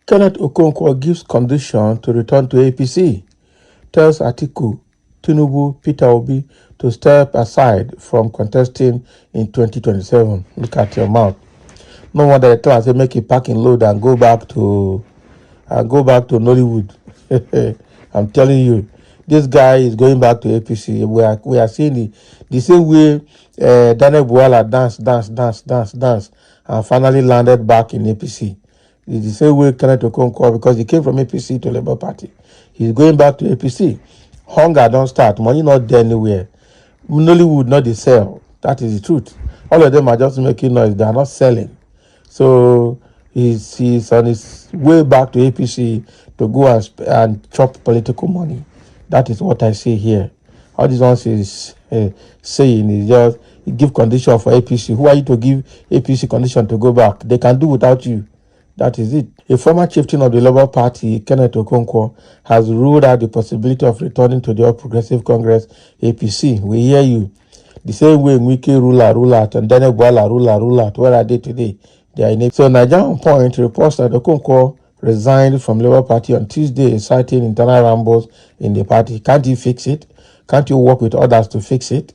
Kenneth Okonkwo gives condition to return to APC, tells Atiku, Tinubu, Peter Obi to step aside from contesting in 2027. Look at your mouth. No wonder they tell us to make a parking load and go back to Nollywood. I'm telling you, this guy is going back to APC. We are seeing the same way Daniel Buala danced, and finally landed back in APC. It's the same way Kenneth Okonkwo, because he came from APC to Labour Party. He's going back to APC. Hunger don't start. Money not there anywhere. Nollywood not the sell. That is the truth. All of them are just making noise. They are not selling. So he's on his way back to APC to go and chop political money. That is what I see here. All these ones is saying is just give condition for APC. Who are you to give APC condition to go back? They can do without you. That is it. A former chieftain of the Labour Party, Kenneth Okonkwo, has ruled out the possibility of returning to the All Progressive Congress, APC. We hear you. The same way Wike rule out, and Daniel Buala rule out. Where are they today? They are in APC. So Nigerian Point reports that Okonkwo resigned from Labour Party on Tuesday, citing internal rumbles in the party. Can't you fix it? Can't you work with others to fix it?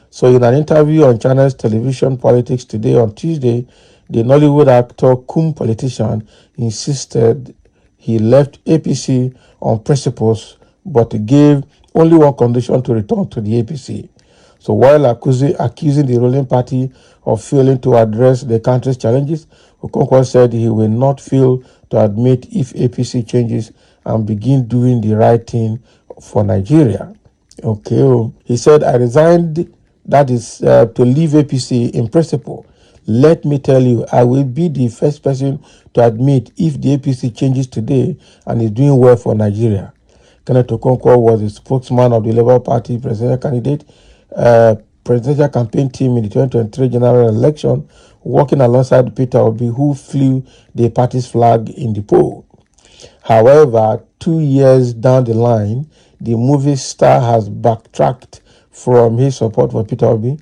So in an interview on Channels Television Politics today on Tuesday, the Nollywood actor cum politician insisted he left APC on principles, but gave only one condition to return to the APC. So while accusing the ruling party of failing to address the country's challenges, Okonkwo said he will not fail to admit if APC changes and begin doing the right thing for Nigeria. Okay, he said, I resigned, that is to leave APC in principle. Let me tell you, I will be the first person to admit if the APC changes today and is doing well for Nigeria. Kenneth Okonkwo was the spokesman of the Labour Party presidential campaign team in the 2023 general election, working alongside Peter Obi, who flew the party's flag in the poll. However, 2 years down the line, the movie star has backtracked from his support for Peter Obi,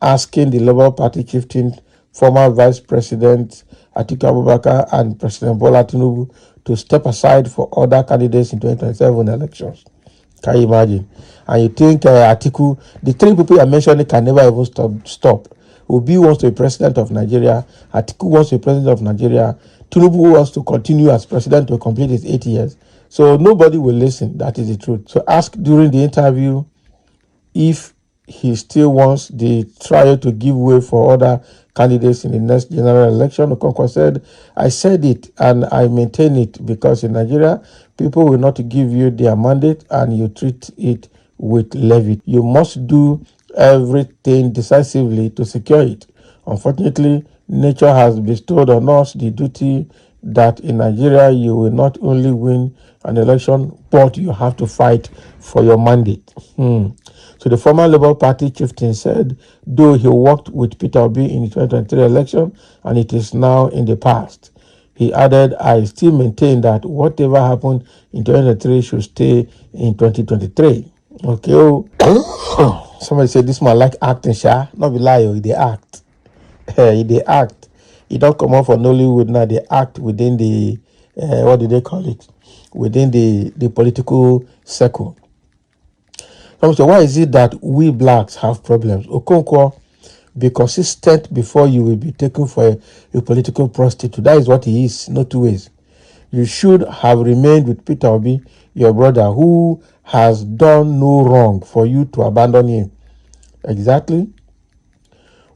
asking the Labour Party chieftain, former Vice President Atiku Abubakar and President Bola Tinubu to step aside for other candidates in 2027 elections. Can you imagine? And you think Atiku, the three people you are mentioning can never even stop. Obi wants to be president of Nigeria. Atiku wants to be president of Nigeria. Tinubu wants to continue as president to complete his 8 years. So nobody will listen. That is the truth. So ask during the interview if he still wants the trial to give way for other candidates in the next general election. Okonkwo said, I said it and I maintain it, because in Nigeria, people will not give you their mandate and you treat it with levity. You must do everything decisively to secure it. Unfortunately, nature has bestowed on us the duty that in Nigeria you will not only win an election, but you have to fight for your mandate. So the former Labour Party chieftain said, though he worked with Peter Obi in the 2023 election and it is now in the past, he added, I still maintain that whatever happened in 2023 should stay in 2023. Okay. Somebody said this man like acting, sha. Not be lie, they act. They act. He don't come out for Nollywood now. They act within the what do they call it? Within the political circle. So why is it that we blacks have problems? Okonkwo, be consistent before you will be taken for a political prostitute. That is what he is, no two ways. You should have remained with Peter Obi, your brother, who has done no wrong for you to abandon him. Exactly.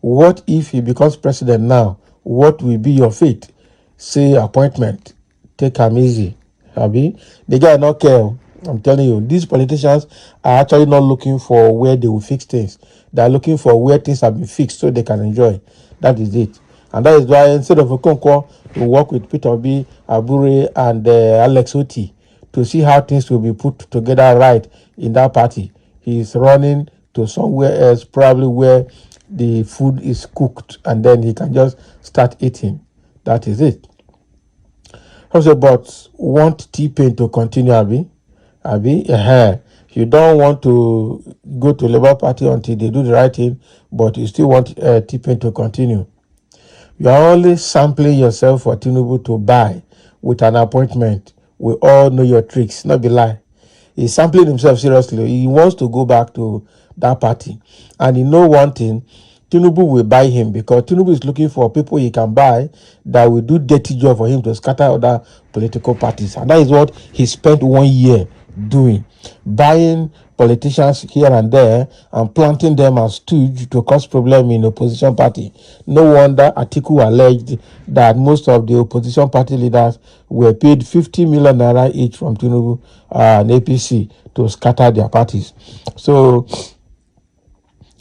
What if he becomes president now? What will be your fate? Say appointment. Take him easy. Abi? The guy not care. I'm telling you, these politicians are actually not looking for where they will fix things. They are looking for where things have been fixed so they can enjoy. That is it. And that is why instead of Okonkwo to work with Peter Obi, Abure, and Alex Oti to see how things will be put together right in that party, he is running to somewhere else, probably where the food is cooked, and then he can just start eating. That is it. Also, but want T-Pain to continue, Abi? You don't want to go to Labour Party until they do the right thing, but you still want T-Pain to continue. You are only sampling yourself for Tinubu to buy with an appointment. We all know your tricks, not be lie. He's sampling himself seriously. He wants to go back to that party. And you know one thing, Tinubu will buy him because Tinubu is looking for people he can buy that will do dirty job for him to scatter other political parties. And that is what he spent 1 year doing. Buying politicians here and there and planting them as stooge to cause problem in opposition party. No wonder Atiku alleged that most of the opposition party leaders were paid 50 million naira each from Tinubu and APC to scatter their parties. So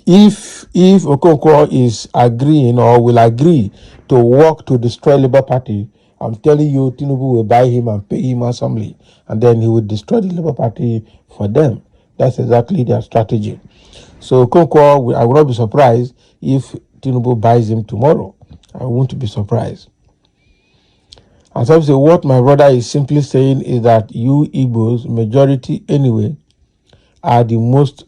if Okonkwo is agreeing or will agree to work to destroy Labour Party, I'm telling you, Tinubu will buy him and pay him handsomely, and then he will destroy the Labour Party for them. That's exactly their strategy. So Okonkwo, I will not be surprised if Tinubu buys him tomorrow. I won't be surprised. And so what my brother is simply saying is that you Igbos, majority anyway, are the most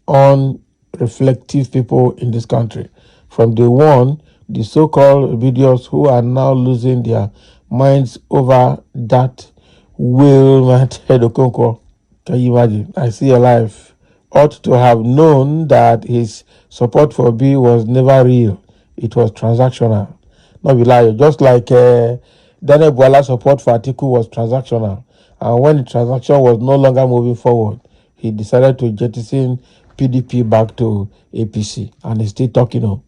unreflective people in this country. From day one, the so-called videos who are now losing their minds over that will head Okonkwo. Can you imagine? I see a life. Ought to have known that his support for B was never real. It was transactional. Not be lie. Just like Daniel Bwala's support for Atiku was transactional. And when the transaction was no longer moving forward, he decided to jettison PDP back to APC. And he's still talking on.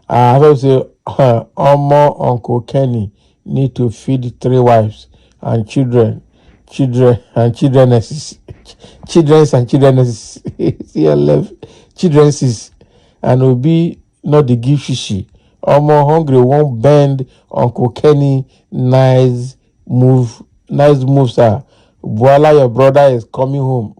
I have to say, Omo Uncle Kenny need to feed 3 wives and children's and children's children's and will be not the give shishi. Omo hungry won't bend Uncle Kenny nice move, sir. Voila, your brother is coming home.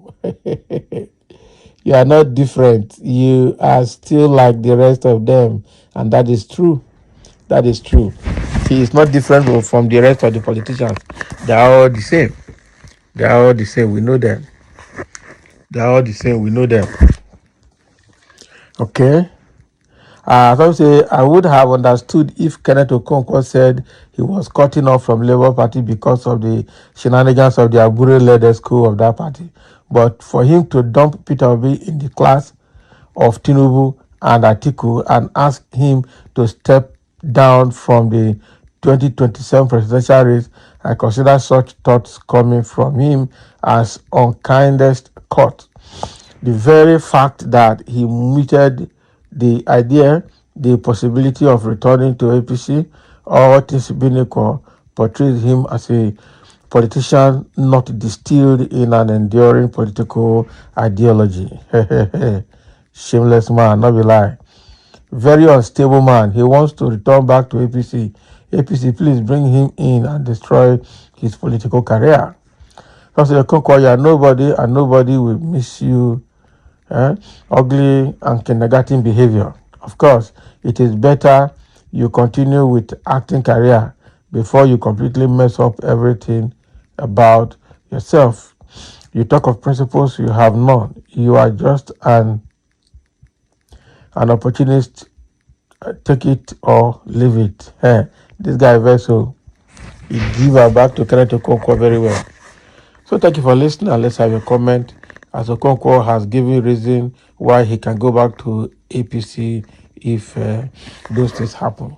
You are not different. You are still like the rest of them. And that is true. That is true. He is not different from the rest of the politicians. They are all the same. They are all the same. We know them. They are all the same. We know them. Okay. I would have understood if Kenneth Okonkwo said he was cutting off from Labour Party because of the shenanigans of the Abure-led school of that party. But for him to dump Peter Obi in the class of Tinubu and Atiku and ask him to step down from the 2027 presidential race, I consider such thoughts coming from him as unkindest cut. The very fact that he mooted the idea, the possibility of returning to APC, all things being equal, portrays him as a politician not distilled in an enduring political ideology. Shameless man, not be lie. Very unstable man. He wants to return back to APC. APC, please bring him in and destroy his political career. Because Okonkwo, you are nobody and nobody will miss you. Ugly and kindergarten behavior. Of course, it is better you continue with acting career before you completely mess up everything about yourself. You talk of principles, you have none. You are just an opportunist. Take it or leave it. This guy Vessel, he give her back to Kenneth Okonkwo very well. So thank you for listening, and let's have a comment as Okonkwo has given reason why he can go back to APC if those things happen.